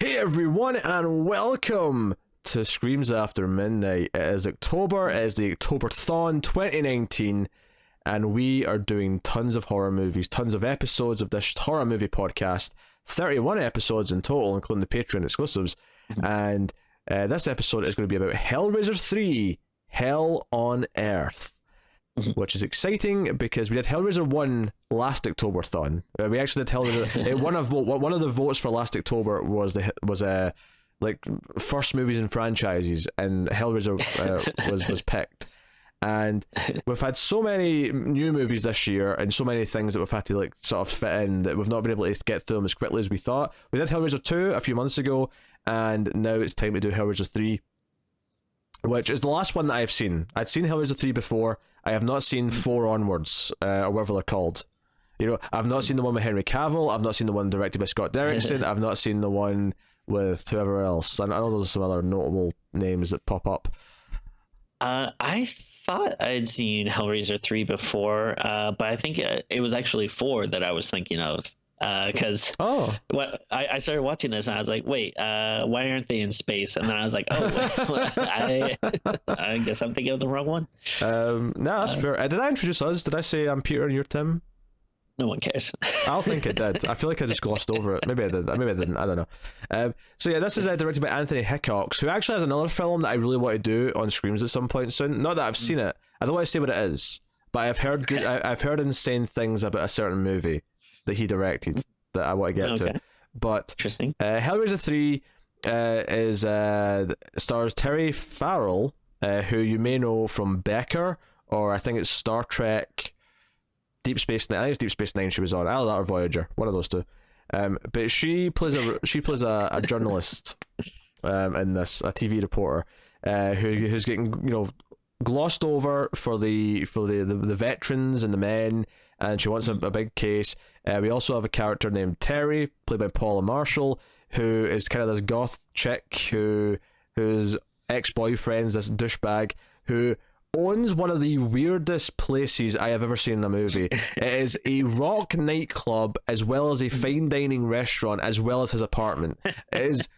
Hey everyone, and welcome to Screams After Midnight. It is October, it is the October-thon 2019, and we are doing tons of horror movies, tons of episodes of this horror movie podcast, 31 episodes in total, including the Patreon exclusives, and this episode is going to be about Hellraiser 3, Hell on Earth. Which is exciting because we did Hellraiser 1 last October-thon. We actually did Hellraiser. One of the votes for last October was like first movies and franchises, and Hellraiser was picked. And we've had so many new movies this year, and so many things that we've had to like sort of fit in that we've not been able to get through them as quickly as we thought. We did Hellraiser 2 a few months ago, and now it's time to do Hellraiser 3, which is the last one that I've seen. I'd seen Hellraiser 3 before. I have not seen 4 onwards, or whatever they're called. You know, I've not seen the one with Henry Cavill. I've not seen the one directed by Scott Derrickson. I've not seen the one with whoever else. And I know there's some other notable names that pop up. I thought I'd seen Hellraiser 3 before, but I think it was actually 4 that I was thinking of. Because I started watching this and I was like, wait, why aren't they in space? And then I was like, oh, I guess I'm thinking of the wrong one. No, that's fair. Did I introduce us? Did I say I'm Peter and you're Tim? No one cares. I think I did. I feel like I just glossed over it. Maybe I did. Maybe I didn't. I don't know. So yeah, this is directed by Anthony Hickox, who actually has another film that I really want to do on Screams at some point soon. Not that I've seen it. I don't want to say what it is, but I've heard I've heard insane things about a certain movie that he directed that I want to get to. But interesting. Hellraiser 3 stars Terry Farrell, who you may know from Becker, or I think it's Star Trek Deep Space Nine. I think it's Deep Space Nine she was on. Either that or Voyager, one of those two. But she plays a journalist in this, a TV reporter, who's getting glossed over for the veterans and the men, and she wants a big case. We also have a character named Terry, played by Paula Marshall, who is kind of this goth chick whose ex-boyfriend's this douchebag who owns one of the weirdest places I have ever seen in a movie. It is a rock nightclub as well as a fine dining restaurant as well as his apartment. It is...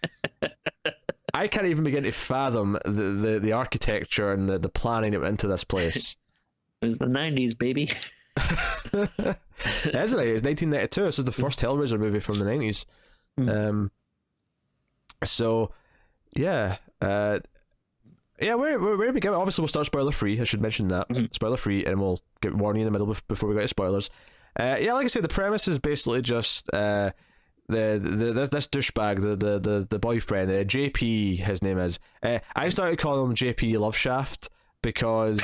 I can't even begin to fathom the architecture and the planning that went into this place. It was the 90s, baby. Isn't it? It's 1992. This is the first Hellraiser movie from the 90s. So, yeah. Where we begin? Obviously, we'll start spoiler free. I should mention that. Spoiler free, and we'll get warning in the middle before we get to spoilers. Like I say, the premise is basically just this douchebag, the boyfriend, JP, his name is. I started calling him JP Loveshaft because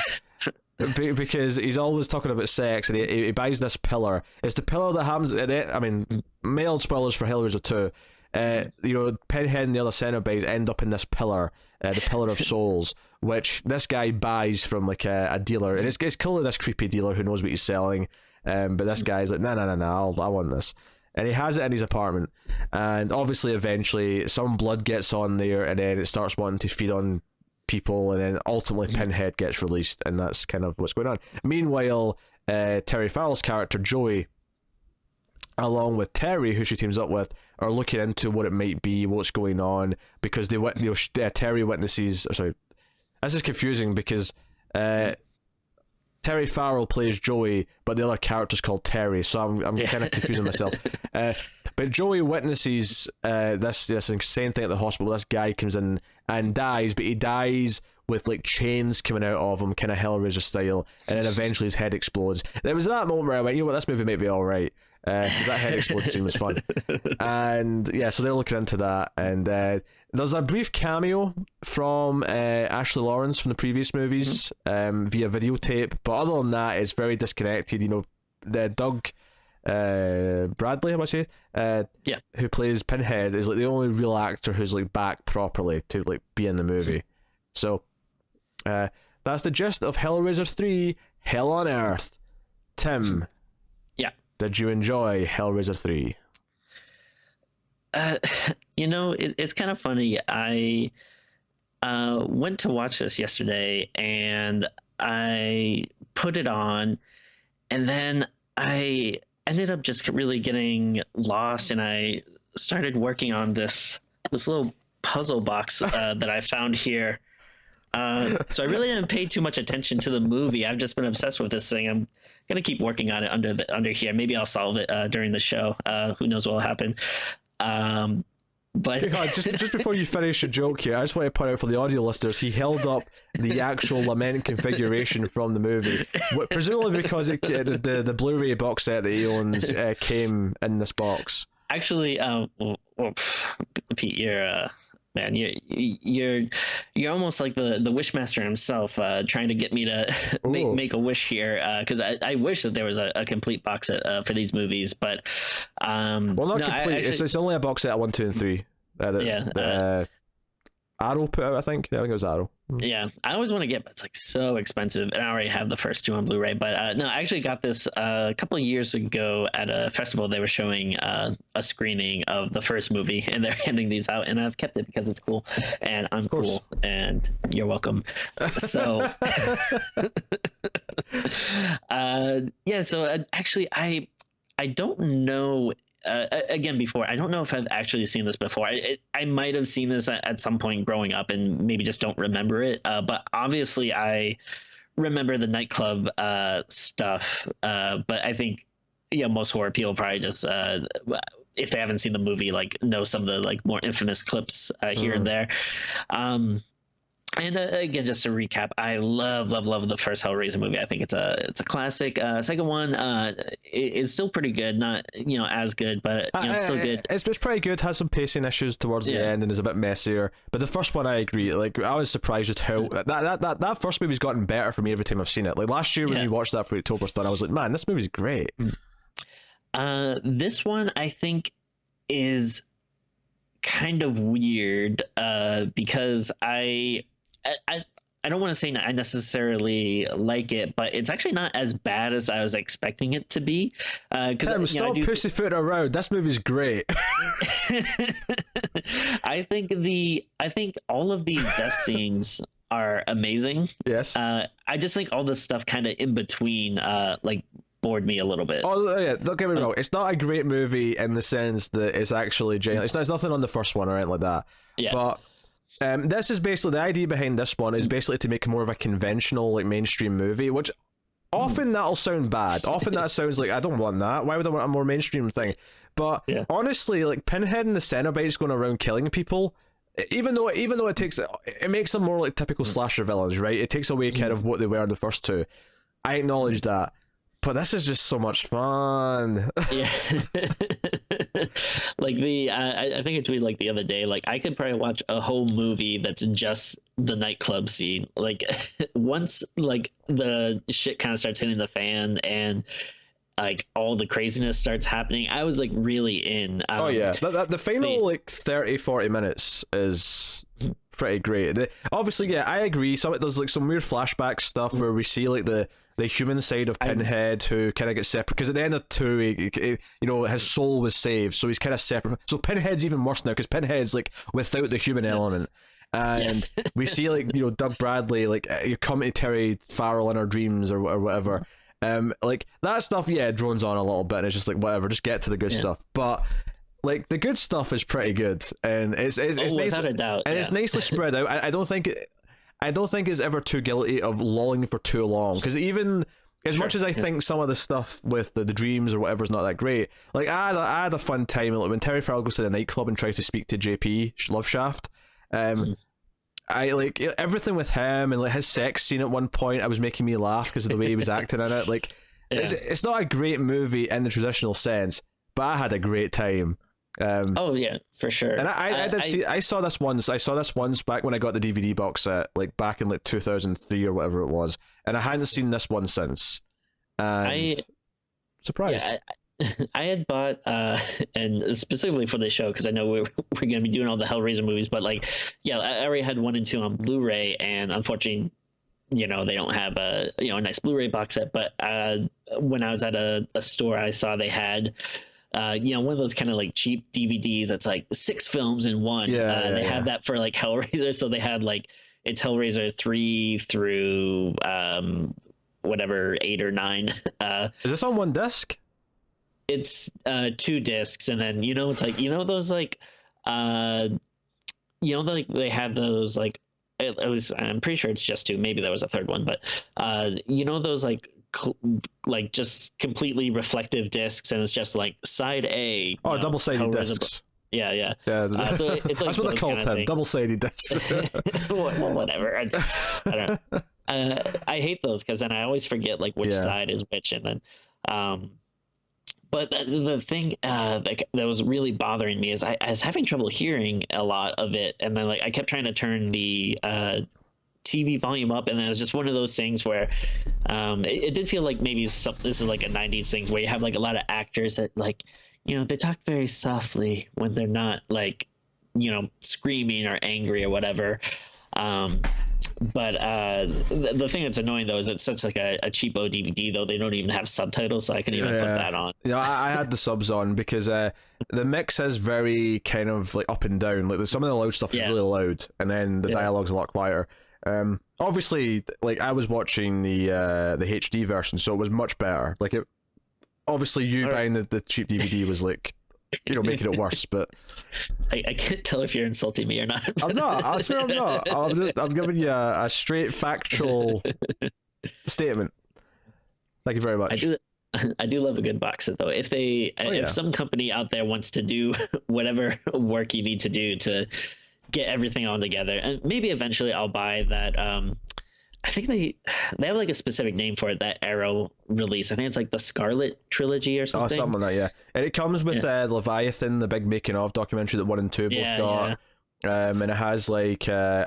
he's always talking about sex, and he buys this pillar. It's the pillar that happens. I mean, mild spoilers for Hellraiser 2. Pinhead and the other Cenobites end up in this pillar, the Pillar of Souls, which this guy buys from like a dealer, and it's clearly this creepy dealer who knows what he's selling. But this guy's like, no, I want this. And he has it in his apartment, and obviously eventually some blood gets on there, and then it starts wanting to feed on people, and then ultimately Pinhead gets released, and that's kind of what's going on. Meanwhile, Terry Farrell's character Joey, along with Terry, who she teams up with, are looking into what it might be, what's going on, because Terry witnesses. Sorry, this is confusing because Terry Farrell plays Joey, but the other character's called Terry, so I'm kind of confusing myself. But Joey witnesses this insane thing at the hospital. This guy comes in and dies, but he dies with like chains coming out of him, kind of Hellraiser style, and then eventually his head explodes. There was that moment where I went, you know what, this movie might be alright, because that head explode scene was fun. And yeah, so they're looking into that, and there's a brief cameo from Ashley Lawrence from the previous movies via videotape, but other than that, it's very disconnected. The Doug Bradley, how much who plays Pinhead, is like the only real actor who's like back properly to like be in the movie. So that's the gist of Hellraiser 3, Hell on Earth. Tim, did you enjoy Hellraiser 3? It's kind of funny. I went to watch this yesterday, and I put it on, and then I ended up just really getting lost, and I started working on this this little puzzle box that I found here. So I really didn't pay too much attention to the movie. I've just been obsessed with this thing. I'm gonna keep working on it under here. Maybe I'll solve it during the show. Who knows what will happen? But just before you finish your joke here, I just want to point out for the audio listeners, he held up the actual lament configuration from the movie, presumably because the Blu-ray box set that he owns came in this box. Actually, Pete, you're almost like the wishmaster himself, trying to get me to make a wish here, because I wish that there was a complete box set for these movies, but well, not complete. It's only a box set of 1, 2, and 3. Arrow put out, I think it was Arrow. Yeah, I always want to get, but it's like so expensive, and I already have the first 2 on Blu-ray. But no, I actually got this a couple of years ago at a festival. They were showing a screening of the first movie, and they're handing these out, and I've kept it because it's cool, and I'm cool, and you're welcome. So, yeah. So actually, I don't know. Again, before, I don't know if I've actually seen this before. I might have seen this at some point growing up and maybe just don't remember it. But obviously I remember the nightclub stuff. But I think, most horror people probably just, if they haven't seen the movie, like know some of the like more infamous clips here and there. And again, just to recap, I love the first Hellraiser movie. I think it's a classic. Second one is still pretty good, not as good, but it's still good. It's pretty good. Has some pacing issues towards the end and is a bit messier. But the first one, I agree. Like, I was surprised at how that first movie's gotten better for me every time I've seen it. Like last year when we watched that for October Stun, I was like, man, this movie's great. This one I think is kind of weird because I don't want to say I necessarily like it, but it's actually not as bad as I was expecting it to be. Tim, stop pussyfooting around. This movie's great. I think all of these death scenes are amazing. Yes. I just think all the stuff kind of in between, bored me a little bit. Oh yeah, don't get me wrong. It's not a great movie in the sense that it's actually genuine. It's nothing on the first one or anything like that. Yeah. But this is basically the idea behind this one is basically to make more of a conventional like mainstream movie, which often that'll sound bad. Often that sounds like I don't want that. Why would I want a more mainstream thing? But honestly, like Pinhead and the Cenobites going around killing people, even though it makes them more like typical slasher villains, right? It takes away kind of what they were in the first two. I acknowledge that. But this is just so much fun. Yeah. Like I think I tweeted like the other day, like I could probably watch a whole movie that's just the nightclub scene. Like once like the shit kind of starts hitting the fan and like all the craziness starts happening, I was like really in. Oh yeah, the final like 30-40 minutes is pretty great. Obviously, yeah, I agree. There's like some weird flashback stuff where we see like the human side of Pinhead who kind of gets separate, because at the end of 2 his soul was saved, so he's kind of separate. So Pinhead's even worse now because Pinhead's like without the human element, and we see like Doug Bradley like you come to Terry Farrell in our dreams or whatever. Like that stuff, drones on a little bit, and it's just like whatever, just get to the good stuff. But like the good stuff is pretty good, and it's nice, without a doubt, and it's nicely spread out. I don't think it's ever too guilty of lolling for too long, because even as much as I think some of the stuff with the dreams or whatever is not that great, like I had a fun time like, when Terry Farrell goes to the nightclub and tries to speak to JP Love Shaft. I like everything with him and like his sex scene at one point. I was making me laugh because of the way he was acting in it. Like it's not a great movie in the traditional sense, but I had a great time. Oh yeah, for sure. And I saw this once. I saw this once back when I got the DVD box set, like back in like 2003 or whatever it was, and I hadn't seen this one since. And surprised. Yeah, I had bought, and specifically for this show, because I know we're going to be doing all the Hellraiser movies, but like, yeah, I already had 1 and 2 on Blu-ray, and unfortunately, they don't have a nice Blu-ray box set. But when I was at a store, I saw they had. One of those kind of like cheap DVDs that's like 6 films in one. They had that for like Hellraiser, so they had like it's Hellraiser 3 through whatever 8 or 9. Is this on one disc? It's 2 discs, and then it's like those like like they had those like, at least I'm pretty sure it's just two. Maybe there was a third one, but those like like just completely reflective discs, and it's just like side A. Oh, double-sided discs. Yeah, yeah. So it's like that's what they call it. Double-sided discs. Well, whatever. I don't. I hate those because then I always forget like which side is which, and then. But the thing that was really bothering me is I was having trouble hearing a lot of it, and then like I kept trying to turn the TV volume up, and then it was just one of those things where it did feel like maybe this is like a 90s thing where you have like a lot of actors that like they talk very softly when they're not like screaming or angry or whatever. But the thing that's annoying though is it's such like a cheapo DVD though. They don't even have subtitles, so I couldn't even put that on. I had the subs on because the mix is very kind of like up and down. Like some of the loud stuff is really loud, and then the dialogue's a lot quieter. Obviously, like I was watching the HD version, so it was much better. Like it, obviously, buying the cheap DVD was like making it worse, but I can't tell if you're insulting me or not. I'm not. I swear I'm not. I'm giving you a straight factual statement. Thank you very much. I do love a good box set though. If some company out there wants to do whatever work you need to do to get everything all together, and maybe eventually I'll buy that. I think they have like a specific name for it, that Arrow release. I think it's like the Scarlet Trilogy or something. Oh, something like that, yeah. And it comes with Leviathan, the big making of documentary that 1 and 2 both got. Yeah. And it has like an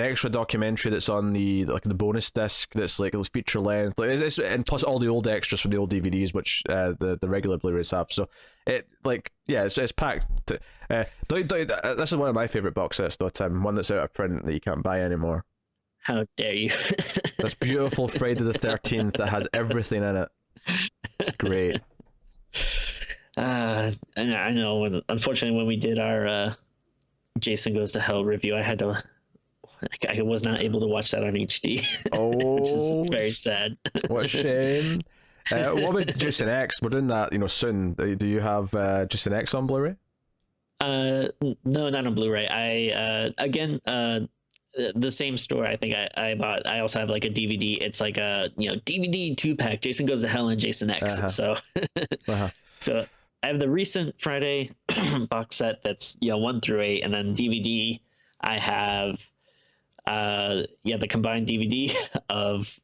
extra documentary that's on the bonus disc that's like feature length. And plus all the old extras from the old DVDs, which the regular Blu-rays have. So it's packed. This is one of my favorite box sets though, Tim. One that's out of print that you can't buy anymore. How dare you? This beautiful Friday the 13th that has everything in it. It's great. I know. Unfortunately, when we did our Jason Goes to Hell review, I was not able to watch that on HD. Which is very sad. What a shame. What about Jason X? We're doing that, soon. Do you have Jason X on Blu-ray? No, not on Blu-ray. The same store I think I bought. I also have like a DVD. It's like a DVD 2-pack. Jason Goes to Hell and Jason X. So so I have the recent Friday box set that's 1 through 8, and then DVD I have the combined DVD of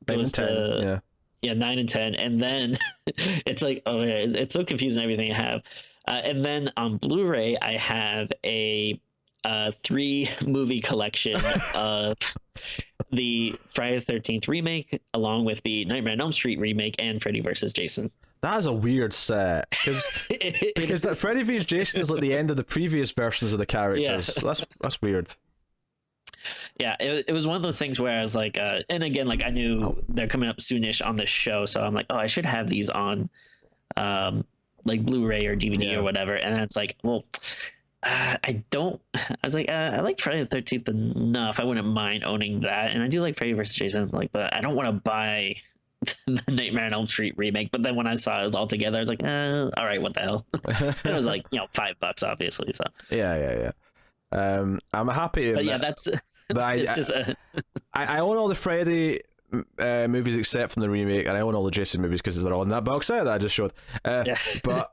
9 and 10. 9 and 10, and then it's like it's so confusing everything I have. And then on Blu-ray I have a 3-movie collection of the Friday the 13th remake, along with the Nightmare on Elm Street remake and Freddy vs. Jason. That is a weird set because that Freddy vs. Jason is like the end of the previous versions of the characters. Yeah. That's weird. Yeah, it was one of those things where I was like, and again, like I knew they're coming up soonish on this show, so I'm like, I should have these on, like Blu-ray or DVD or whatever, and then it's like, well. I was like, I like Friday the 13th enough. I wouldn't mind owning that. And I do like Freddy vs. Jason, but I don't want to buy the Nightmare on Elm Street remake. But then when I saw it all together, I was like, all right, what the hell? And it was like, $5, obviously. So yeah. I'm happy. But that's I own all the Freddy movies except from the remake, and I own all the Jason movies because they're all in that box set that I just showed. But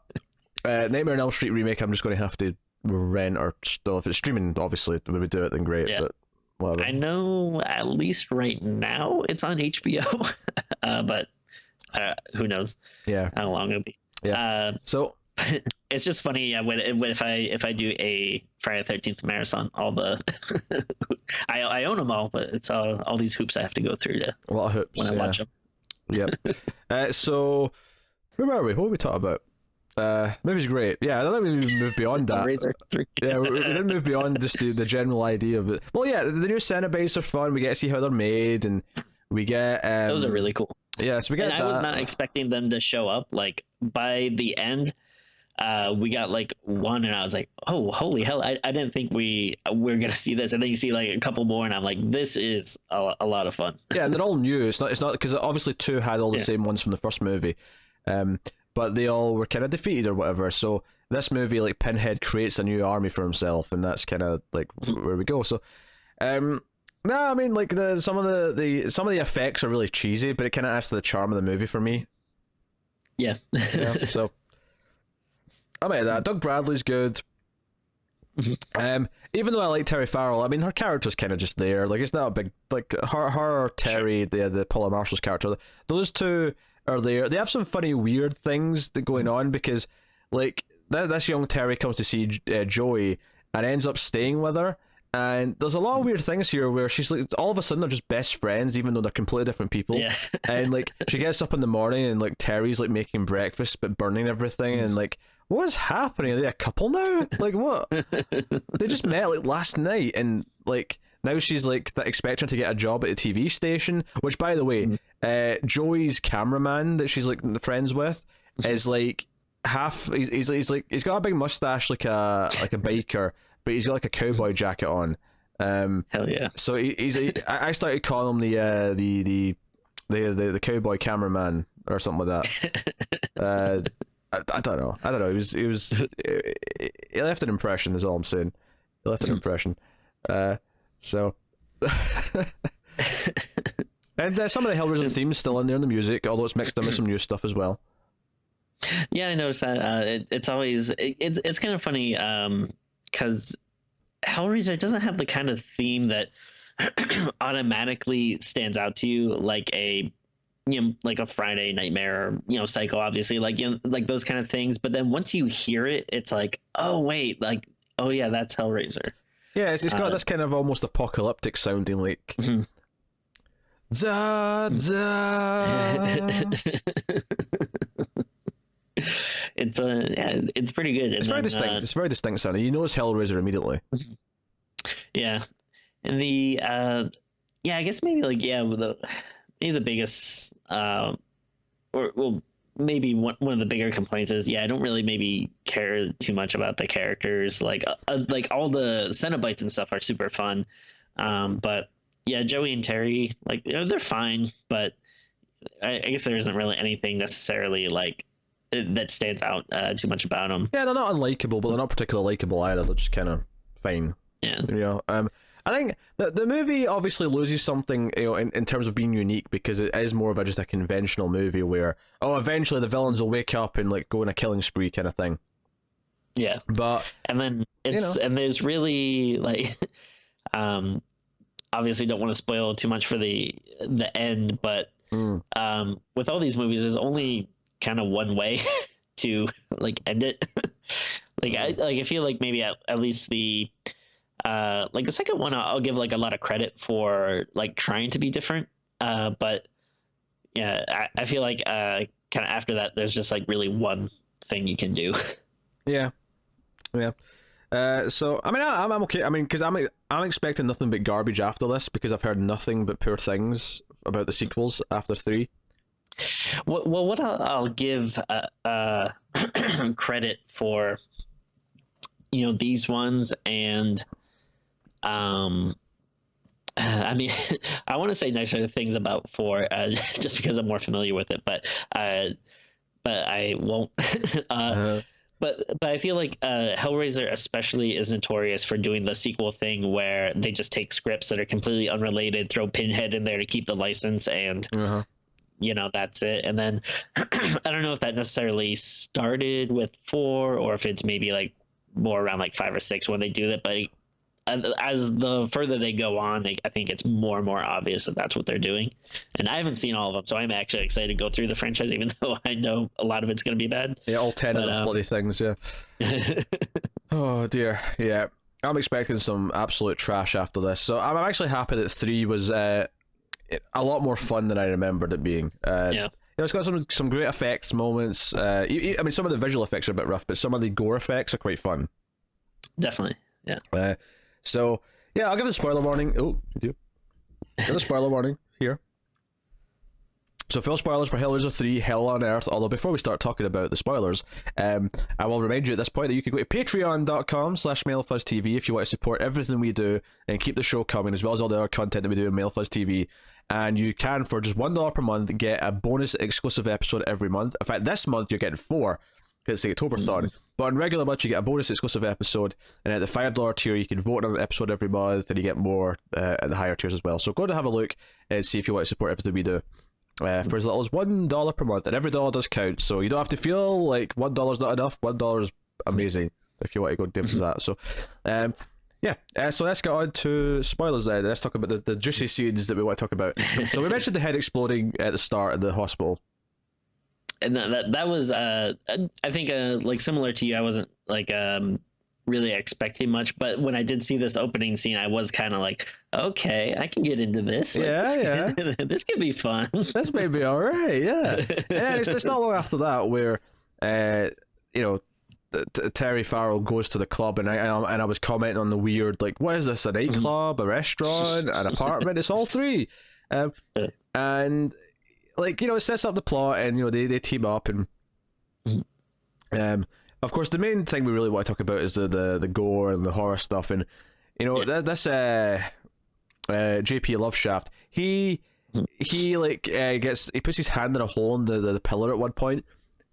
Nightmare on Elm Street remake, I'm just going to have to rent or still, if it's streaming, obviously when we do it, then great. But whatever. I know at least right now it's on HBO, but who knows? Yeah, how long it'll be. Yeah. So it's just funny. When if I do a Friday the 13th marathon, all the I own them all, but it's all these hoops I have to go through to a lot of hoops when I watch them. Yep. So where were we? What were we talking about? Movie's great. Yeah, I don't think we moved beyond that. Hellraiser 3. Yeah, we didn't move beyond just the general idea of it. Well, yeah, the new Cenobites are fun. We get to see how they're made, and we get those are really cool. Yeah, so we get. And I was not expecting them to show up. Like by the end, we got like one, and I was like, "Oh, holy hell!" I didn't think we're gonna see this. And then you see like a couple more, and I'm like, "This is a lot of fun." Yeah, and they're all new. It's not because obviously 2 had all the same ones from the first movie. but they all were kind of defeated or whatever. So this movie, like, Pinhead creates a new army for himself, and that's kind of like where we go. So, no, I mean, like, some of the effects are really cheesy, but it kind of adds to the charm of the movie for me. Yeah. So I mean, that Doug Bradley's good. Even though I like Terry Farrell, I mean, her character's kind of just there. Like, it's not a big, like, her Terry, the Paula Marshall's character, those two are there. They have some funny, weird things that going on, because, like, this young Terry comes to see Joey and ends up staying with her, and there's a lot of weird things here where she's like, all of a sudden they're just best friends, even though they're completely different people. Yeah. And, like, she gets up in the morning and, like, Terry's, like, making breakfast but burning everything, and, like, what's happening? Are they a couple now? Like, what? They just met, like, last night, and, like, now she's, like, expecting to get a job at a TV station, which, by the way, Joey's cameraman that she's, like, friends with is, like, he's got a big mustache like a biker, but he's got, like, a cowboy jacket on. Hell yeah. So I started calling him the cowboy cameraman or something like that. I don't know. He left an impression, is all I'm saying. He left an impression. So and some of the Hellraiser themes still in there in the music, although it's mixed in with some new stuff as well. Yeah, I noticed that. It's always it's kind of funny because Hellraiser doesn't have the kind of theme that automatically stands out to you like a like a Friday Nightmare, or Psycho, obviously, like like those kind of things. But then once you hear it, it's like, oh wait, like, oh yeah, that's Hellraiser. Yeah, it's got this kind of almost apocalyptic sounding, like da da. It's pretty good. It's very distinct. It's very distinct sounding. You know it's Hellraiser immediately. Yeah, and I guess maybe like maybe the biggest maybe one of the bigger complaints is I don't really maybe care too much about the characters. Like all the Cenobites and stuff are super fun, but Joey and Terry, like, they're fine, but I guess there isn't really anything necessarily like that stands out too much about them. Yeah, they're not unlikable, but they're not particularly likable either. They're just kind of fine. Yeah. I think the movie obviously loses something, in terms of being unique, because it is more of just a conventional movie where, eventually the villains will wake up and, like, go on a killing spree kind of thing. Yeah. But and then and there's really, like, obviously don't want to spoil too much for the end, but with all these movies, there's only kind of one way to, like, end it. I feel like maybe at least the like the second one, I'll give, like, a lot of credit for, like, trying to be different, but I feel like kind of after that there's just, like, really one thing you can do. Yeah. So I mean, I'm okay. I mean, because I'm expecting nothing but garbage after this, because I've heard nothing but poor things about the sequels after 3. Well, what I'll give credit for, these ones, and I mean, I want to say nicer things about 4, just because I'm more familiar with it, but I won't. But I feel like Hellraiser especially is notorious for doing the sequel thing where they just take scripts that are completely unrelated, throw Pinhead in there to keep the license, and that's it. And then I don't know if that necessarily started with 4 or if it's maybe like more around like 5 or 6 when they do that. But as the further they go on, I think it's more and more obvious that that's what they're doing. And I haven't seen all of them, so I'm actually excited to go through the franchise, even though I know a lot of it's going to be bad. Yeah, all 10 of the bloody things, yeah. Oh, dear. Yeah, I'm expecting some absolute trash after this. So I'm actually happy that 3 was a lot more fun than I remembered it being. It's got some great effects moments. I mean, some of the visual effects are a bit rough, but some of the gore effects are quite fun. Definitely, yeah. So, I'll give a spoiler warning. Oh, give a spoiler warning here. So, full spoilers for Hellraiser 3, Hell on Earth. Although, before we start talking about the spoilers, I will remind you at this point that you can go to patreon.com/MailFuzzTV if you want to support everything we do and keep the show coming, as well as all the other content that we do in MailFuzzTV. and you can, for just $1 per month, get a bonus exclusive episode every month. In fact, this month you're getting 4, because it's the October-thon. But on regular months, you get a bonus exclusive episode, and at the $5 tier, you can vote on an episode every month, and you get more at the higher tiers as well. So go to have a look and see if you want to support everything we do. For as little as $1 per month, and every dollar does count, so you don't have to feel like $1 not enough. $1 is amazing if you want to go deep into that. So, so let's get on to spoilers then. Let's talk about the juicy scenes that we want to talk about. So we mentioned the head exploding at the start of the hospital. And that was I think like similar to you. I wasn't like really expecting much, but when I did see this opening scene, I was kind of like, okay, I can get into this. Like, this could be fun. This may be all right. Yeah. And it's not long after that where Terry Farrell goes to the club, and I was commenting on the weird, like, what is this, a nightclub, a restaurant, an apartment? It's all three. And like, it sets up the plot, and they team up, and of course the main thing we really want to talk about is the gore and the horror stuff. And this JP Loveshaft, he puts his hand in a hole in the pillar at one point,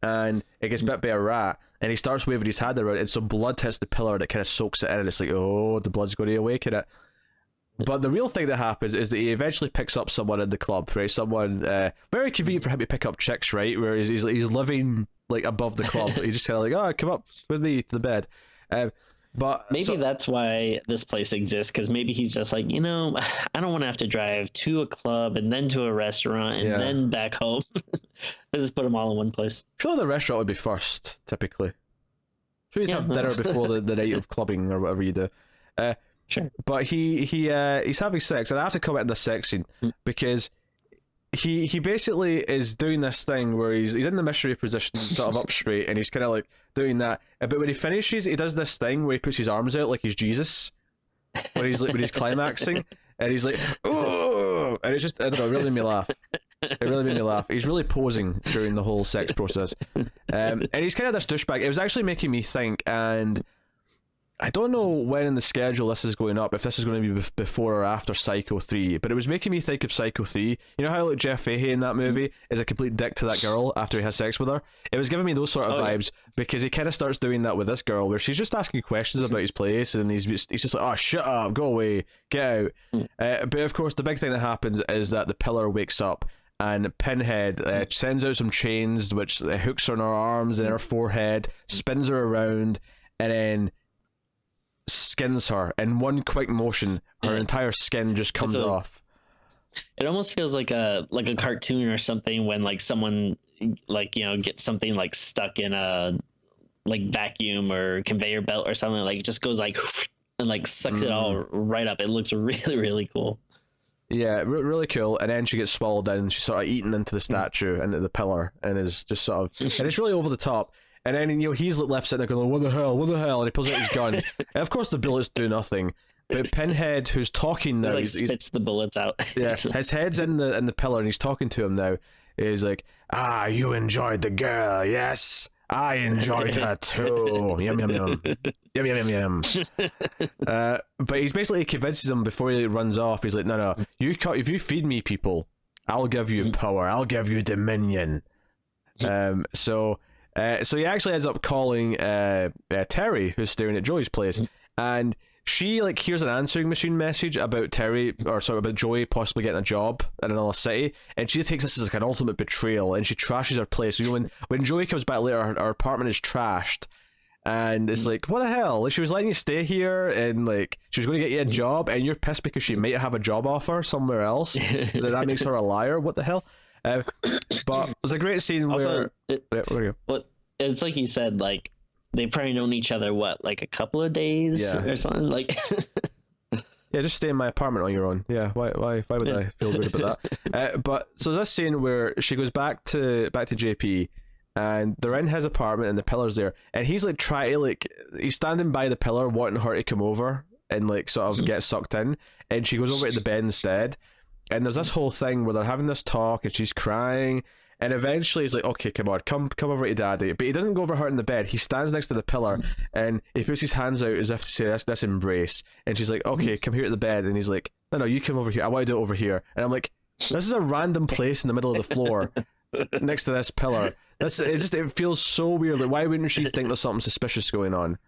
and it gets bit by a rat, and he starts waving his hand around, and some blood hits the pillar, and it kind of soaks it in, and it's like, oh, the blood's going to awaken it. But the real thing that happens is that he eventually picks up someone in the club, right? Someone very convenient for him to pick up chicks, right? Where he's living like above the club. He's just kind of like, oh, come up with me to the bed. But maybe that's why this place exists, because maybe he's just like, I don't want to have to drive to a club and then to a restaurant and then back home. Let's just put them all in one place. Sure, the restaurant would be first, typically. Sure, you'd have dinner before the night of clubbing or whatever you do. Sure. But he's having sex, and I have to comment on this sex scene because he basically is doing this thing where he's in the missionary position, sort of up straight, and he's kind of like doing that. But when he finishes, he does this thing where he puts his arms out like he's Jesus, when he's climaxing, and he's like, oh, and it's just, I don't know, it really made me laugh. It really made me laugh. He's really posing during the whole sex process, and he's kind of this douchebag. It was actually making me think, and I don't know when in the schedule this is going up, if this is going to be before or after Psycho 3, but it was making me think of Psycho 3. You know how like Jeff Fahey in that movie is a complete dick to that girl after he has sex with her? It was giving me those sort of vibes, because he kind of starts doing that with this girl, where she's just asking questions about his place, and he's just like, oh, shut up, go away, get out. But of course, the big thing that happens is that the pillar wakes up, and Pinhead sends out some chains, which hooks her on her arms and her forehead, spins her around, and then skins her in one quick motion. Her entire skin just comes off. It almost feels like a cartoon or something, when like someone gets something like stuck in a like vacuum or conveyor belt or something, like it just goes like and like sucks it all right up. It looks really, really cool. Yeah, really cool. And then she gets swallowed in, and she's sort of eaten into the statue and the pillar, and is just sort of, and it's really over the top. And then he's left sitting there going, what the hell, and he pulls out his gun. And of course the bullets do nothing. But Pinhead, who's talking now, he spits the bullets out. Yeah, his head's in the pillar, and he's talking to him now. He's like, you enjoyed the girl, yes, I enjoyed her too. Yum yum yum, yum yum yum yum. But he's basically convinces him before he runs off. He's like, no, if you feed me people, I'll give you power, I'll give you dominion. So he actually ends up calling Terry, who's staring at Joey's place, and she hears an answering machine message about about Joey possibly getting a job in another city, and she takes this as an ultimate betrayal, and she trashes her place. So when Joey comes back later, her apartment is trashed, and it's like, what the hell? She was letting you stay here, and she was going to get you a job, and you're pissed because she might have a job offer somewhere else. That makes her a liar. What the hell? But there's a great scene also, where it's like you said, they've probably known each other a couple of days or something. Yeah, just stay in my apartment on your own. Yeah, why would I feel good about that? But so this scene where she goes back to JP, and they're in his apartment, and the pillar's there, and he's he's standing by the pillar wanting her to come over and sort of get sucked in, and she goes over to the bed instead. And there's this whole thing where they're having this talk, and she's crying, and eventually he's like, okay, come on, come over to daddy. But he doesn't go over her in the bed. He stands next to the pillar, and he puts his hands out as if to say, this embrace. And she's like, okay, come here to the bed. And he's like, no, you come over here. I want to do it over here. And I'm like, This is a random place in the middle of the floor next to this pillar. It feels so weird. Like, why wouldn't she think there's something suspicious going on?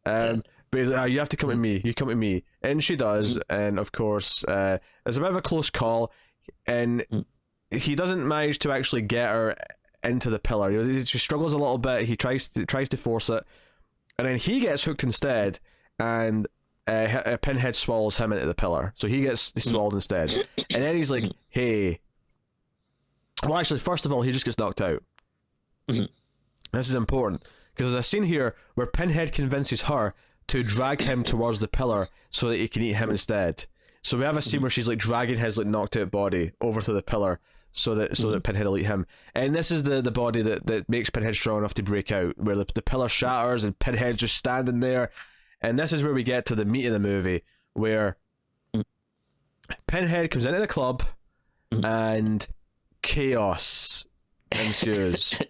But he's like, you have to come with me. You come with me. And she does. And of course, there's a bit of a close call. And he doesn't manage to actually get her into the pillar. She struggles a little bit. He tries to force it. And then he gets hooked instead. And Pinhead swallows him into the pillar. So he gets swallowed instead. And then he's like, hey. Well, actually, first of all, he just gets knocked out. This is important. Because there's a scene here where Pinhead convinces her to drag him towards the pillar so that he can eat him instead. So we have a scene where she's like dragging his like knocked out body over to the pillar so that Pinhead will eat him. And this is the body that makes Pinhead strong enough to break out, where the pillar shatters and Pinhead's just standing there. And this is where we get to the meat of the movie, where Pinhead comes into the club and chaos ensues.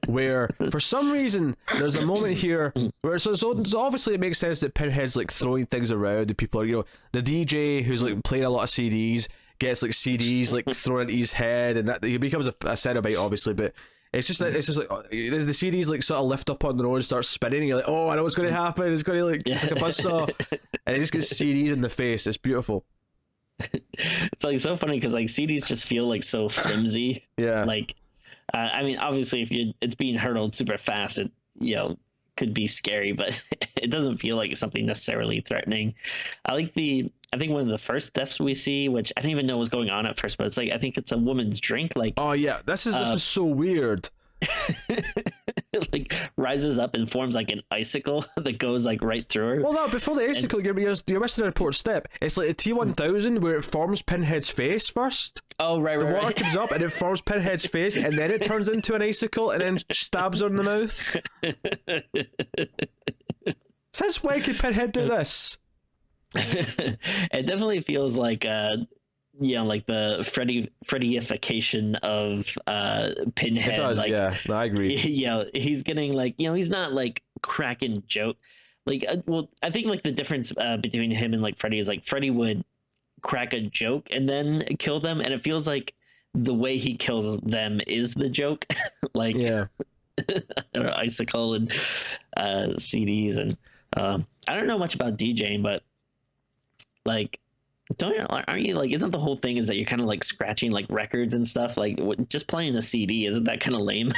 Where for some reason there's a moment here where so obviously it makes sense that Pinhead's like throwing things around and people are, the DJ who's like playing a lot of CDs gets like CDs like thrown into his head, and that he becomes a Cenobite obviously, but it's just like the CDs like sort of lift up on the road and start spinning and you're like, oh, I know what's going to happen, it's going to it's like a buzzsaw, and he just gets CDs in the face. It's beautiful. It's like so funny because like CDs just feel like so flimsy. Yeah, like I mean, obviously, if it's being hurtled super fast, it could be scary, but it doesn't feel like something necessarily threatening. I think one of the first deaths we see, which I didn't even know was going on at first, but it's like I think it's a woman's drink. Like, oh yeah, this is so weird. Like rises up and forms like an icicle that goes like right through her. Well, no, before the icicle, you're missing an important step. It's like a T-1000 where it forms Pinhead's face first. Oh, right. The water comes up and it forms Pinhead's face, and then it turns into an icicle and then stabs her in the mouth. Since when could Pinhead do this? It definitely feels like like the Freddyification of Pinhead. It does, like, yeah. No, I agree. Yeah, he's getting like, he's not like cracking joke. Like, well, I think like the difference between him and like Freddy is like Freddy would crack a joke and then kill them, and it feels like the way he kills them is the joke. Like, yeah, icicle and CDs, and I don't know much about DJing, but like, aren't you like, isn't the whole thing is that you're kind of like scratching like records and stuff, like just playing a CD, isn't that kind of lame?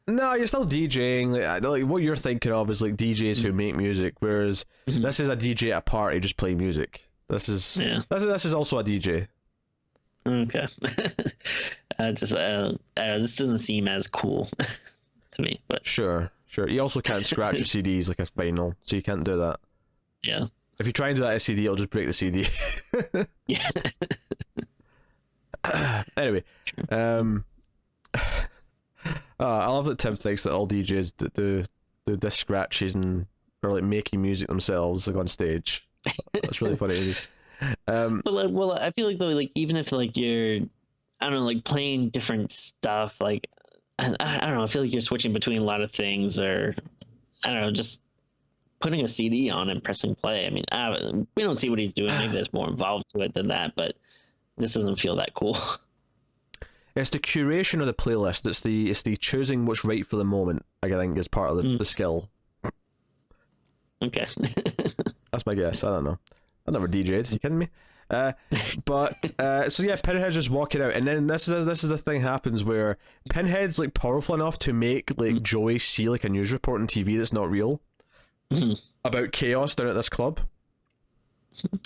No, you're still DJing. Like what you're thinking of is like DJs who make music, whereas this is a DJ at a party just playing music. This is also a DJ. Okay. This doesn't seem as cool to me, but sure. You also can't scratch your CDs like a vinyl, so you can't do that. Yeah. If you try and do that at a CD, it'll just break the CD. Yeah. Anyway, I love that Tim thinks that all DJs that do disc scratches and are like making music themselves like on stage. That's really funny. Well, I feel like though, like even if like you're, I don't know, like playing different stuff, like I don't know, I feel like you're switching between a lot of things, or I don't know, just putting a CD on and pressing play. I mean, we don't see what he's doing. Maybe there's more involved to it than that, but this doesn't feel that cool. It's the curation of the playlist. It's the choosing what's right for the moment, I think, is part of the skill. Okay. That's my guess. I don't know. I never DJ'd. You kidding me? So yeah, Pinhead's just walking out, and then this is the thing happens where Pinhead's like powerful enough to make like Joey see like a news report on TV that's not real about chaos down at this club.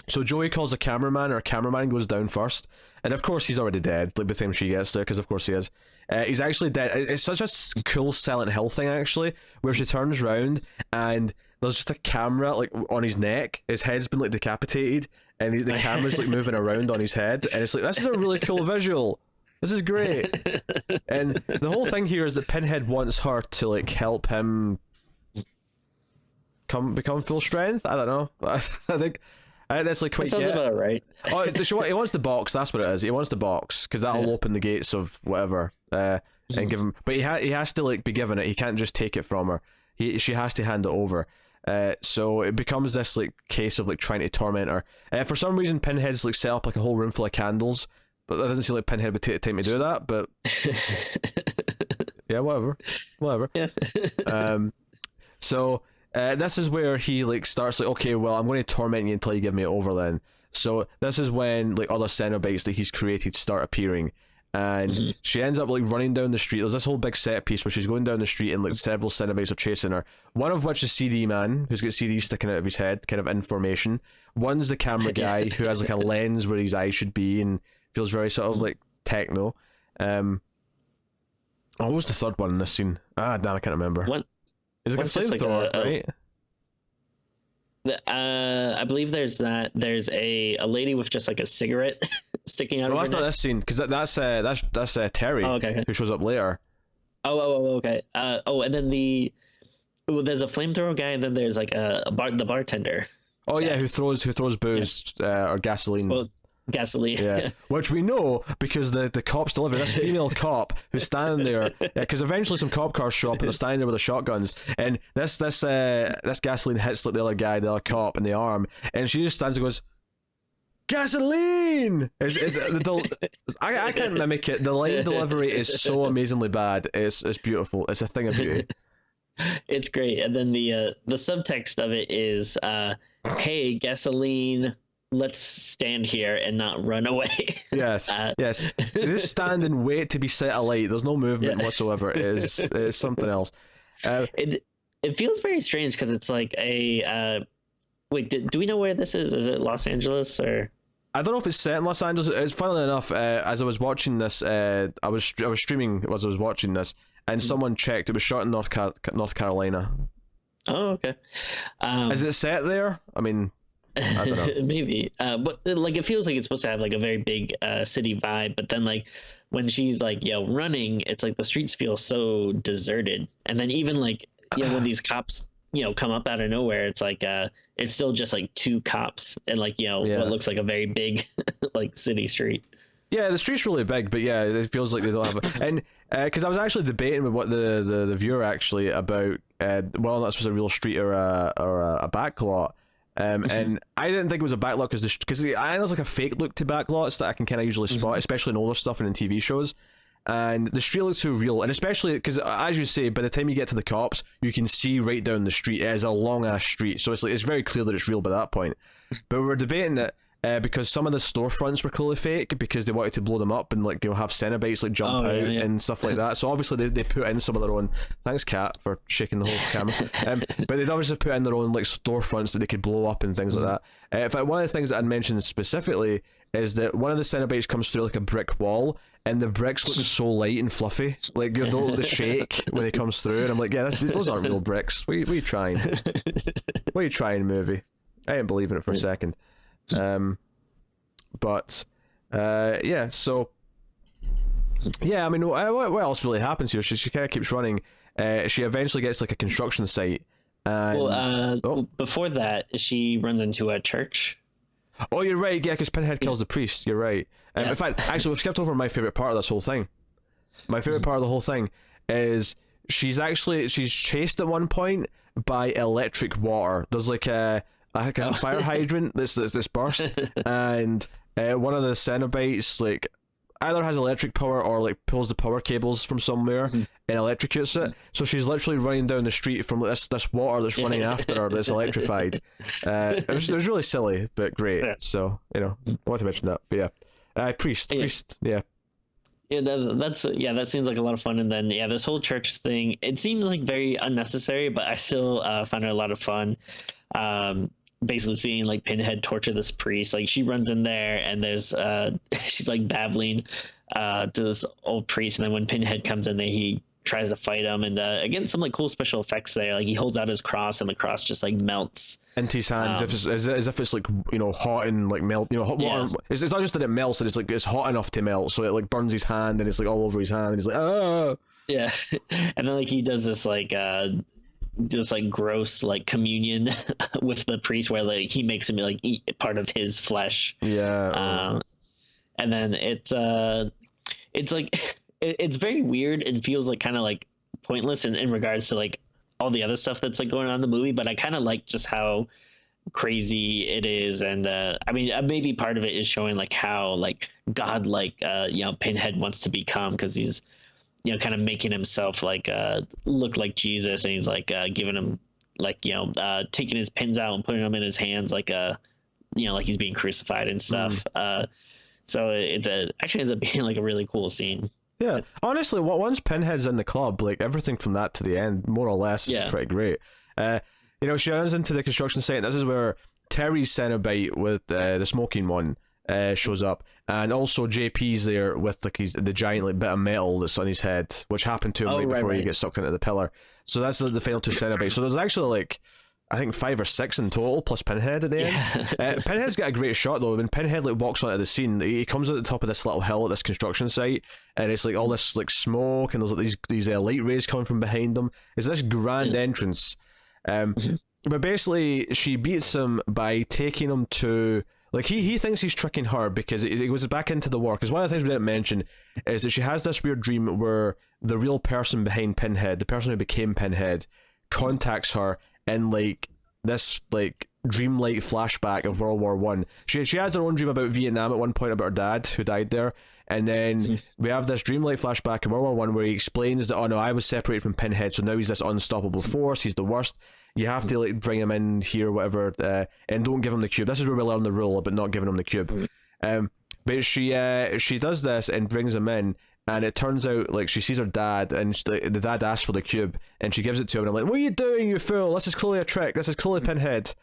So Joey calls a cameraman, or a cameraman goes down first, and of course he's already dead like by the time she gets there, because of course he is. He's actually dead. It's such a cool Silent Hill thing actually, where she turns around and there's just a camera like on his neck. His head's been like decapitated, and the camera's like moving around on his head, and it's like, this is a really cool visual. This is great. And the whole thing here is that Pinhead wants her to like help him become full strength. I don't know. I think that's like quite. That sounds about right. Oh, he wants the box. That's what it is. He wants the box because that'll open the gates of whatever, and give him. But he has to like be given it. He can't just take it from her. She has to hand it over. So it becomes this like case of like trying to torment her. For some reason, Pinhead's like set up like a whole room full of candles, But that doesn't seem like Pinhead would take the time to do that, but yeah, whatever. Yeah. So this is where he like starts like, okay, well, I'm going to torment you until you give me over then. So this is when like other Cenobites that he's created start appearing, and she ends up like running down the street. There's this whole big set piece where she's going down the street and like several Cenobites are chasing her. One of which is CD Man, who's got CDs sticking out of his head, kind of information. One's the camera guy who has like a lens where his eyes should be and feels very sort of like techno. What was the third one in this scene? Ah, damn, I can't remember. What? Is it a flamethrower, right? I believe there's that. There's a lady with just like a cigarette sticking out. Well, that's not this scene because that's Terry, okay. who shows up later. Okay. And then there's a flamethrower guy, and then there's like the bartender. Oh yeah, who throws booze or gasoline. Well, gasoline. Yeah, which we know because the cops deliver this female cop who's standing there. Because eventually some cop cars show up and they're standing there with the shotguns, and this gasoline hits like the other guy, the other cop, in the arm, and she just stands and goes, "Gasoline!" I can't mimic it. The line delivery is so amazingly bad. It's beautiful. It's a thing of beauty. It's great. And then the subtext of it is, "Hey, gasoline, let's stand here and not run away." Yes. Yes. They just stand and wait to be set alight. There's no movement whatsoever. It's something else. It feels very strange because it's like a wait. Do we know where this is? Is it Los Angeles or? I don't know if it's set in Los Angeles. It's funnily enough, as I was watching this, I was streaming as I was watching this, and someone checked it was shot in North Carolina. Oh, okay. Is it set there? I mean, I don't know. Maybe, but like it feels like it's supposed to have like a very big city vibe, but then like when she's like running, it's like the streets feel so deserted, and then even like when these cops come up out of nowhere, it's like it's still just like two cops and like what looks like a very big like city street. Yeah, the street's really big, but yeah, it feels like they don't have and because I was actually debating with what the viewer actually about whether or not this was a real street or a backlot. And I didn't think it was a backlot because I know there's like a fake look to backlots that I can kind of usually spot, especially in older stuff and in TV shows. And the street looks so real, and especially because, as you say, by the time you get to the cops, you can see right down the street. It is a long ass street, so it's very clear that it's real by that point. But we were debating it because some of the storefronts were clearly fake because they wanted to blow them up and like have Cenobites like jump out and stuff like that. So obviously they put in some of their own. Thanks, Kat, for shaking the whole camera. But they'd obviously put in their own like storefronts that they could blow up and things like that. In fact, one of the things that I'd mentioned specifically is that one of the Cenobites comes through like a brick wall, and the bricks look so light and fluffy, like the shake when he comes through, and I'm like, yeah, those aren't real bricks. What are you trying? What are you trying, movie? I ain't believing it for a second. But yeah, so yeah, I mean, what else really happens here? She kind of keeps running. She eventually gets like a construction site, and before that, she runs into a church. Oh, you're right. Yeah, because Pinhead kills the priest. You're right. In fact, actually, we've skipped over my favorite part of this whole thing. My favorite part of the whole thing is she's chased at one point by electric water. There's like a fire hydrant that's burst, and one of the Cenobites like either has electric power or like pulls the power cables from somewhere and electrocutes it. So she's literally running down the street from this water that's running after her that's electrified. It was really silly but great. Yeah. So I wanted to mention that. But yeah, priest, yeah. Yeah, that seems like a lot of fun. And then this whole church thing, it seems like very unnecessary, but I still find it a lot of fun. Basically seeing like Pinhead torture this priest. Like she runs in there and there's she's like babbling to this old priest, and then when Pinhead comes in there, he tries to fight him, and again, some like cool special effects there. Like he holds out his cross and the cross just like melts into his hand as if it's like hot and like melt. Hot water. It's not just that it melts, it's hot enough to melt, so it like burns his hand and it's like all over his hand, and he's like, oh yeah. And then like he does this like gross like communion with the priest where like he makes him like eat part of his flesh. And then it's like it's very weird and feels like kind of like pointless in regards to like all the other stuff that's like going on in the movie, but I kind of like just how crazy it is. And I mean, maybe part of it is showing like how like godlike Pinhead wants to become, because he's kind of making himself like look like Jesus, and he's like giving him like taking his pins out and putting them in his hands like like he's being crucified and stuff. So it actually ends up being like a really cool scene. Yeah, honestly, once Pinhead's in the club, like everything from that to the end, more or less, is pretty great. She runs into the construction site. This is where Terry's Cenobite with the smoking one shows up, and also JP's there with like the giant like bit of metal that's on his head, which happened to him before he gets sucked into the pillar. So that's the final two Cenobites. So there's actually like, I think 5 or 6 in total, plus Pinhead at the end. Pinhead's got a great shot though. When Pinhead like walks onto the scene, he comes at the top of this little hill at this construction site, and it's like all this like smoke, and there's like these light rays coming from behind them. It's this grand entrance. But basically, she beats him by taking him to, like, he thinks he's tricking her because he goes back into the war. Because one of the things we didn't mention is that she has this weird dream where the real person behind Pinhead, the person who became Pinhead, contacts her in like this like dreamlike flashback of World War One. She has her own dream about Vietnam at one point, about her dad who died there, and then we have this dreamlike flashback of World War One where he explains that, oh no, I was separated from Pinhead, so now he's this unstoppable force, he's the worst. You have to like bring him in here, whatever, and don't give him the cube. This is where we learn the rule about not giving him the cube. But she does this and brings him in, and it turns out like she sees her dad, and the dad asks for the cube, and she gives it to him. And I'm like, "What are you doing, you fool? This is clearly a trick. This is clearly Pinhead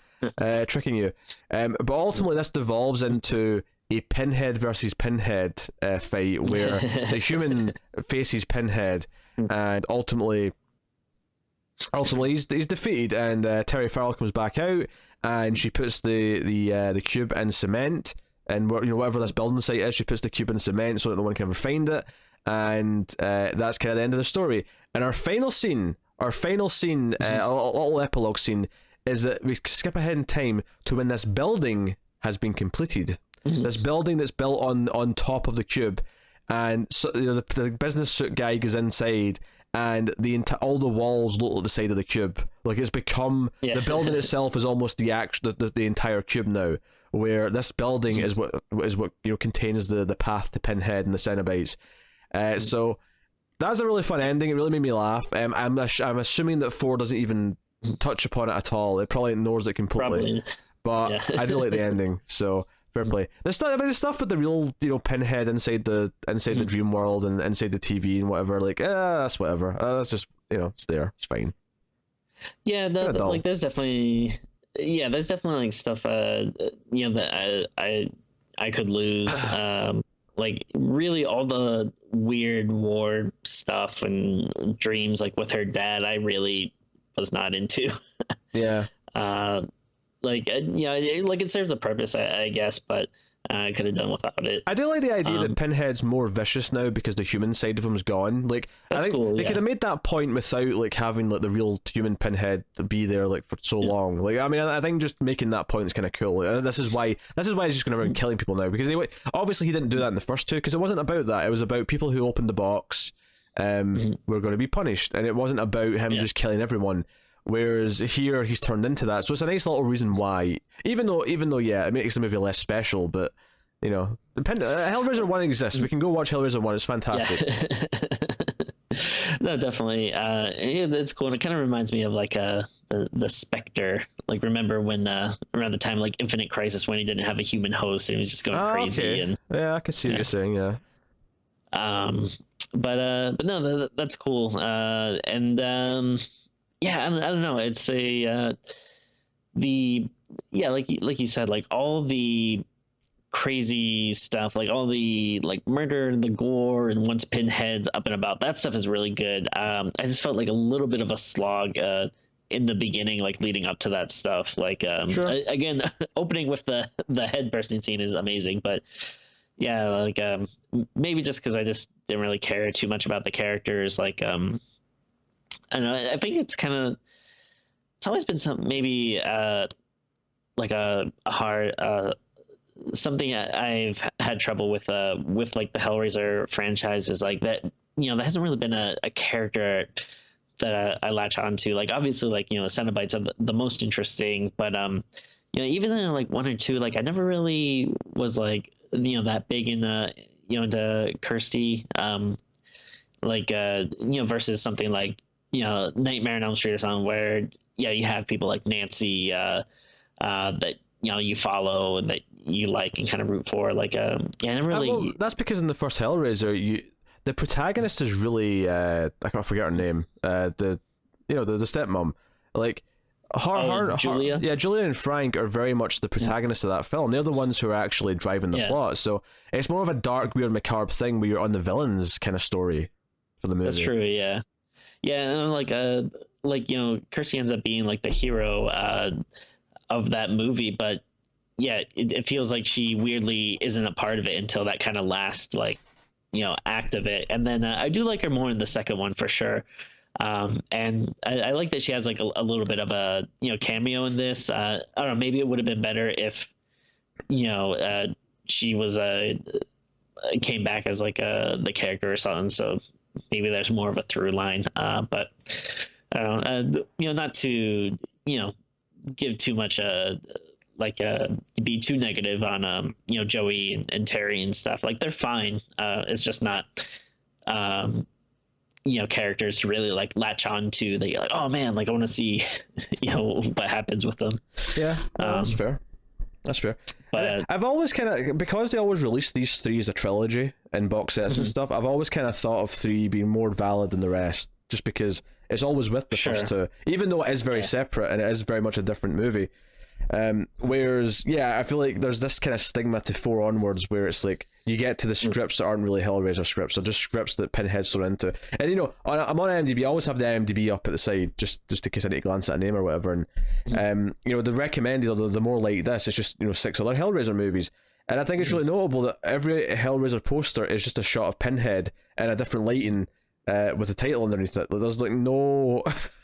tricking you." But ultimately, this devolves into a Pinhead versus Pinhead fight where the human faces Pinhead, and ultimately he's defeated, and Terry Farrell comes back out, and she puts the cube in cement, and whatever this building site is, she puts the cube in cement so that no one can ever find it, and that's kind of the end of the story. And our final scene, a little epilogue scene, is that we skip ahead in time to when this building has been completed. This building that's built on top of the cube, and so the business suit guy goes inside, and all the walls look like the side of the cube. Like it's become the building itself is almost the entire cube now. Where this building is what contains the path to Pinhead and the Cenobites. So that's a really fun ending. It really made me laugh. I'm assuming that 4 doesn't even touch upon it at all. It probably ignores it completely. But I do like the ending. So fair play. The stuff with the real Pinhead inside the dream world and inside the TV and whatever. Like that's whatever. That's just it's there. It's fine. Yeah, like there's definitely like stuff that I could lose. Like really all the weird war stuff and dreams like with her dad, I really was not into. Yeah. Like it serves a purpose, I guess, but I could have done without it. I do like the idea that Pinhead's more vicious now because the human side of him's gone. Like I think they could have made that point without like having like the real human Pinhead to be there like for so long. Like I mean, I think just making that point is kind of cool. Like, this is why he's just going around killing people now, because obviously he didn't do that in the first 2 because it wasn't about that. It was about people who opened the box were going to be punished, and it wasn't about him just killing everyone. Whereas here he's turned into that, so it's a nice little reason why. Even though it makes the movie less special, but Hellraiser 1 exists. We can go watch Hellraiser 1. It's fantastic. Yeah. No, definitely. It's cool. And it kind of reminds me of like the Spectre. Like remember when around the time like Infinite Crisis when he didn't have a human host and he was just going crazy. Okay. And yeah, I can see what you're saying. Yeah. But no, that's cool. Yeah, I don't know. It's like you said, like all the crazy stuff, like all the like murder, the gore, and once Pinhead's up and about, that stuff is really good. I just felt like a little bit of a slog in the beginning, like leading up to that stuff. Like again, opening with the head bursting scene is amazing, but yeah, like maybe just because I just didn't really care too much about the characters, like I don't know. I think it's always been maybe like a hard something I've had trouble with like the Hellraiser franchise is like that. There hasn't really been a character that I latch onto. Like obviously, like Cenobites are the most interesting, but even in like 1 or 2, like I never really was like that big in into Kirsty, versus something like Nightmare on Elm Street or something where you have people like Nancy that you follow and that you like and kind of root for. Like yeah, I never really. Well, that's because in the first Hellraiser, the protagonist is really I can't forget her name. The stepmom, like Julia. Julia and Frank are very much the protagonists of that film. They're the ones who are actually driving the plot. So it's more of a dark, weird, macabre thing where you're on the villains kind of story for the movie. That's true. Yeah, and Kirsty ends up being like the hero of that movie, but yeah, it feels like she weirdly isn't a part of it until that kind of last act of it. And then I do like her more in the second one for sure. And I like that she has like a little bit of a cameo in this. I don't know, maybe it would have been better if she was came back as like the character or something. So maybe there's more of a through line. But I don't know, not to give too much be too negative on Joey and Terry and stuff. Like they're fine. It's just not characters to really like latch on to that you're like, oh man, like I want to see what happens with them. Yeah, that's fair. But I've always kind of, because they always release these 3 as a trilogy in box sets and stuff, I've always kind of thought of 3 being more valid than the rest, just because it's always with the first 2, even though it is very separate and it is very much a different movie. Whereas I feel like there's this kind of stigma to 4 onwards where it's like you get to the scripts that aren't really Hellraiser scripts, they're just scripts that Pinhead's so into. And I'm on IMDb, I always have the IMDb up at the side just in case I need to glance at a name or whatever, and the recommended, or the more like this, it's just 6 other Hellraiser movies. And I think it's really notable that every Hellraiser poster is just a shot of Pinhead in a different lighting with the title underneath it. There's like no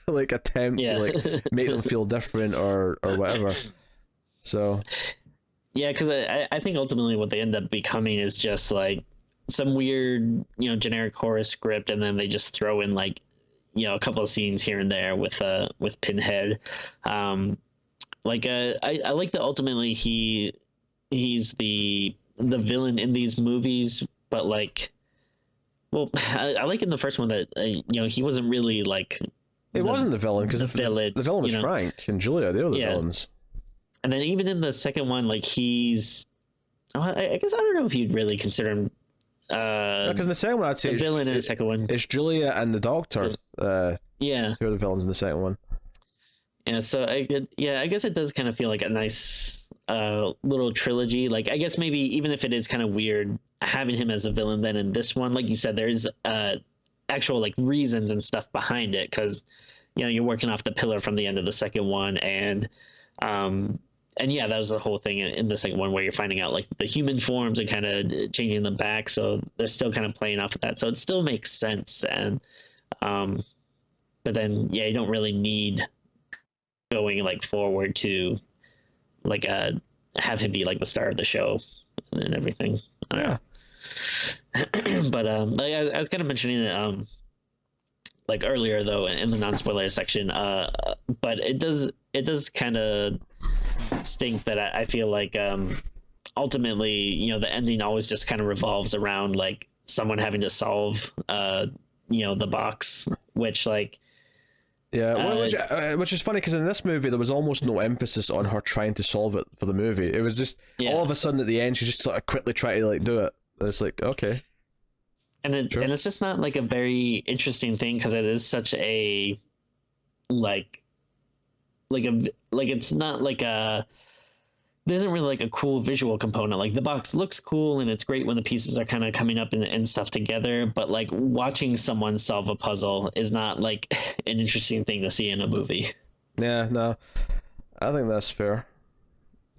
like attempt to like make them feel different or whatever. So because I think ultimately what they end up becoming is just like some weird generic horror script, and then they just throw in like a couple of scenes here and there with Pinhead. I like that ultimately he's the villain in these movies, but like, well, I like in the first one that he wasn't really like. It wasn't the villain, because the villain was Frank and Julia. They were the villains. And then even in the second one, like he's, I guess I don't know if you'd really consider him. Because in the second one, I'd say the villain in the second one. It's Julia and the Doctor. Who are the villains in the second one. Yeah, so I guess it does kind of feel like a nice little trilogy. Like I guess maybe even if it is kind of weird having him as a villain, then in this one, like you said, there's actual like reasons and stuff behind it, because you're working off the pillar from the end of the second one, and that was the whole thing in the second one where you're finding out like the human forms and kind of changing them back, so they're still kind of playing off of that, so it still makes sense. And but then you don't really need going like forward to like have him be like the star of the show and everything. But like I was kind of mentioning it like earlier though in the non-spoiler section, but it does kind of stink that I feel like ultimately the ending always just kind of revolves around like someone having to solve the box, which like which is funny, because in this movie there was almost no emphasis on her trying to solve it for the movie. It was just all of a sudden at the end she just sort of quickly tried to like do it. It's like, okay. And it's just not like a very interesting thing, because it is such a it's not like a, there isn't really like a cool visual component. Like the box looks cool and it's great when the pieces are kind of coming up and stuff together, but like watching someone solve a puzzle is not like an interesting thing to see in a movie. Yeah, no, I think that's fair.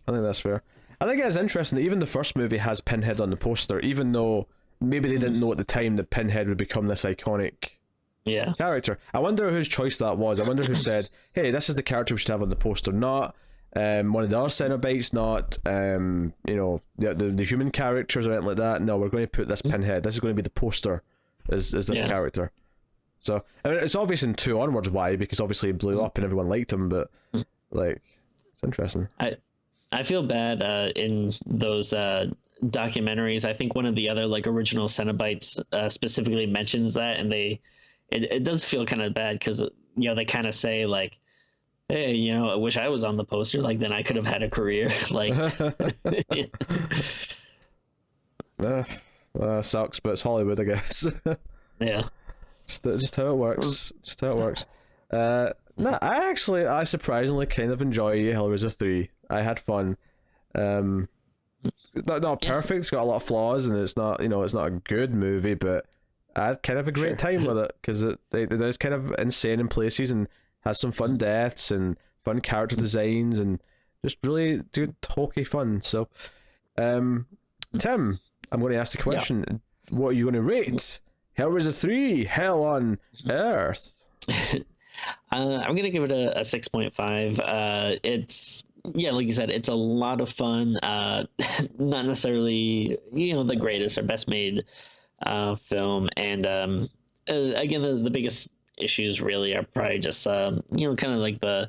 I think it's interesting that even the first movie has Pinhead on the poster, even though maybe they didn't know at the time that Pinhead would become this iconic character. I wonder whose choice that was. I wonder who said, hey, this is the character we should have on the poster, not one of the other Cenobites, not the human characters or anything like that. No, we're going to put this Pinhead. This is going to be the poster as this character. So I mean, it's obvious in 2 onwards why, because obviously he blew up and everyone liked him, but like, it's interesting. I feel bad in those documentaries. I think one of the other like original Cenobites specifically mentions that, and it does feel kind of bad because they kind of say like, hey, I wish I was on the poster, like then I could have had a career. Like sucks, but it's Hollywood, I guess. Yeah, just how it works. Just how it works. No, I surprisingly kind of enjoy Hellraiser 3. I had fun. Not perfect. It's got a lot of flaws, and it's not it's not a good movie, but I had kind of a great time with it because it is kind of insane in places and has some fun deaths and fun character designs and just really good hokey fun. So, Tim, I'm going to ask the question: what are you going to rate Hellraiser 3: Hell on Earth? I'm gonna give it a 6.5. It's like you said, it's a lot of fun. Not necessarily the greatest or best made film, and again the biggest issues really are probably just kind of like the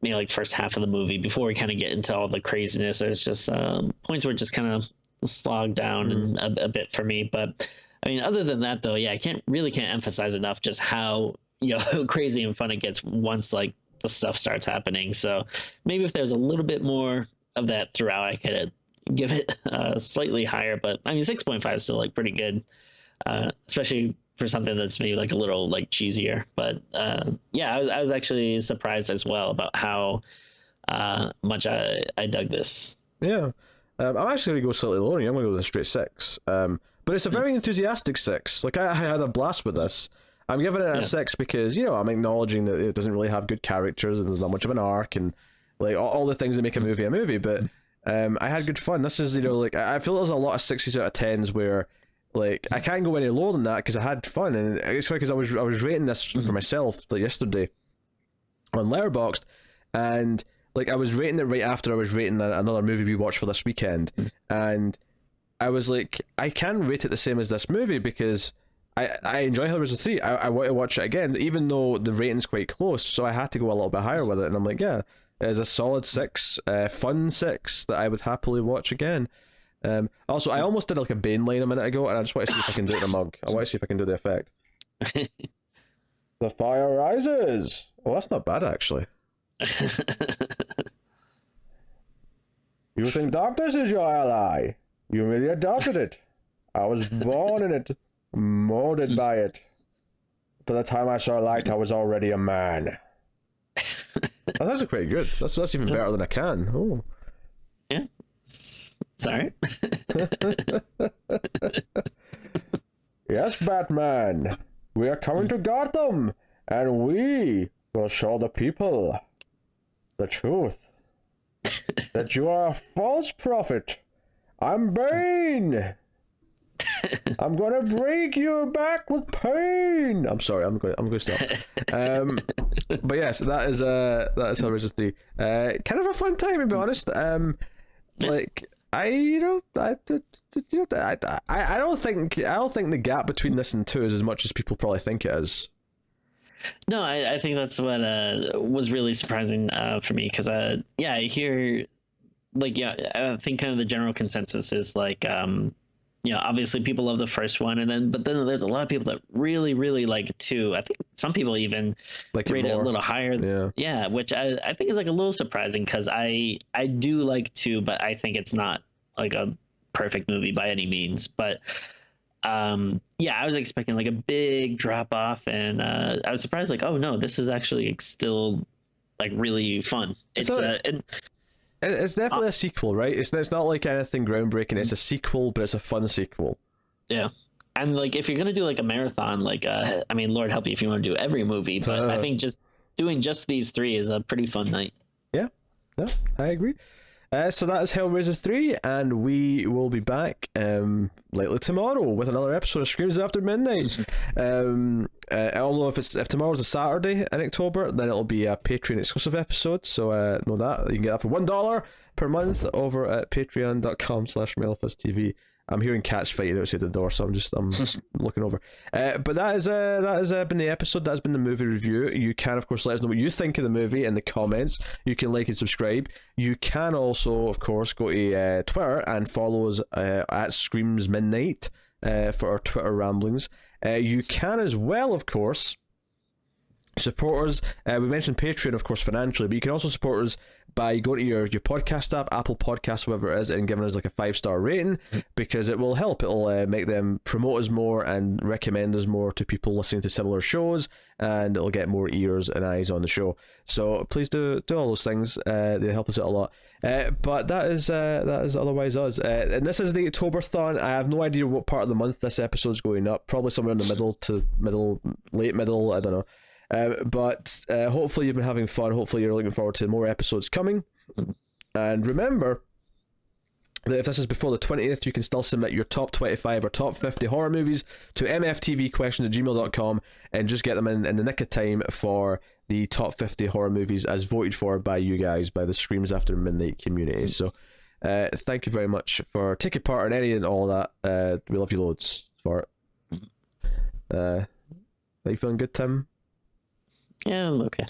like first half of the movie before we kind of get into all the craziness. There's just points where it just kind of slogged down and a bit for me, but I mean, other than that, though, I can't emphasize enough just how crazy and fun it gets once like the stuff starts happening. So maybe if there's a little bit more of that throughout, I could give it slightly higher. But I mean, 6.5 is still like pretty good, especially for something that's maybe like a little like cheesier. But I was actually surprised as well about how much I dug this. Yeah, I'm actually going to go slightly lower. I'm going to go with a straight 6. But it's a very enthusiastic 6. Like, I had a blast with this. I'm giving it a 6 because, I'm acknowledging that it doesn't really have good characters and there's not much of an arc and, like, all the things that make a movie. But I had good fun. This is, like, I feel there's a lot of 6s out of 10s where, like, I can't go any lower than that because I had fun. And it's because I was rating this for myself, like, yesterday on Letterboxd. And, like, I was rating it right after I was rating another movie we watched for this weekend. And I was like, I can rate it the same as this movie because I enjoy Hellraiser 3. I want to watch it again, even though the rating's quite close, so I had to go a little bit higher with it. And I'm like, yeah, it's a solid 6, fun 6 that I would happily watch again. Also, I almost did like a Bane line a minute ago, and I just want to see if I can do it in a mug. I want to see if I can do the effect. The fire rises! Oh, that's not bad, actually. You think darkness is your ally? You really adopted it. I was born in it, molded by it. By the time I saw light, I was already a man. That's actually quite good. That's even better than I can. Oh. Yeah. Sorry. Yes, Batman. We are coming to Gotham, and we will show the people the truth. That you are a false prophet. I'm Bane. I'm gonna break your back with pain. I'm sorry. I'm gonna stop. But yes, that is Hellraiser 3. Kind of a fun time, to be honest. Like I don't think the gap between this and 2 is as much as people probably think it is. No, I think that's what was really surprising for me because I hear I think kind of the general consensus is like obviously people love the first one but then there's a lot of people that really really like 2. I think some people even rate it a little higher. Yeah, which I think is like a little surprising because I do like 2, but I think it's not like a perfect movie by any means. But I was expecting like a big drop off, and I was surprised like, oh no, this is actually like, still like really fun. It's definitely a sequel, right? It's not like anything groundbreaking. It's a sequel, but it's a fun sequel. Yeah, and like if you're gonna do like a marathon, like I mean, Lord help you if you want to do every movie, but I think just doing just these 3 is a pretty fun night. Yeah, I agree. So that is Hellraiser 3, and we will be back likely tomorrow with another episode of Screams After Midnight. Although if tomorrow's a Saturday in October, then it'll be a Patreon exclusive episode, so know that. You can get that for $1 per month over at patreon.com/MailFuzzTV. I'm hearing cats fighting outside the door, so I'm looking over. But that has been the episode. That's been the movie review. You can, of course, let us know what you think of the movie in the comments. You can like and subscribe. You can also, of course, go to Twitter and follow us at Screams Midnight for our Twitter ramblings. You can as well, of course, support us. We mentioned Patreon, of course, financially, but you can also support us by going to your podcast app, Apple Podcasts, whatever it is, and giving us like a 5-star rating, because it will help. It'll make them promote us more and recommend us more to people listening to similar shows, and it'll get more ears and eyes on the show. So please do all those things. They help us out a lot. But that is otherwise us. And this is the Octoberthon. I have no idea what part of the month this episode's going up. Probably somewhere in the late middle. I don't know. But hopefully you've been having fun. Hopefully you're looking forward to more episodes coming. And remember that if this is before the 20th, you can still submit your top 25 or top 50 horror movies to mftvquestions@gmail.com and just get them in the nick of time for the top 50 horror movies as voted for by you guys, by the Screams After Midnight community. So thank you very much for taking part in any and all that. We love you loads for it. Are you feeling good, Tim? Yeah, I'm okay.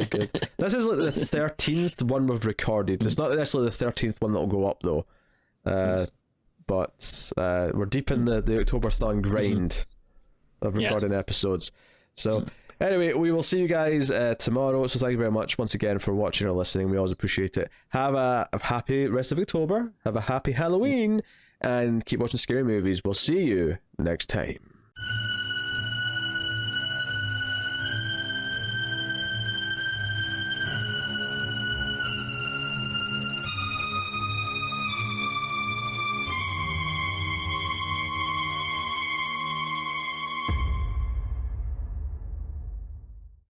Good. This is like the 13th one we've recorded. It's not necessarily the 13th one that'll go up though. But we're deep in the Octoberthon grind of recording episodes. So anyway, we will see you guys tomorrow. So thank you very much once again for watching or listening. We always appreciate it. Have a happy rest of October. Have a happy Halloween, and keep watching scary movies. We'll see you next time.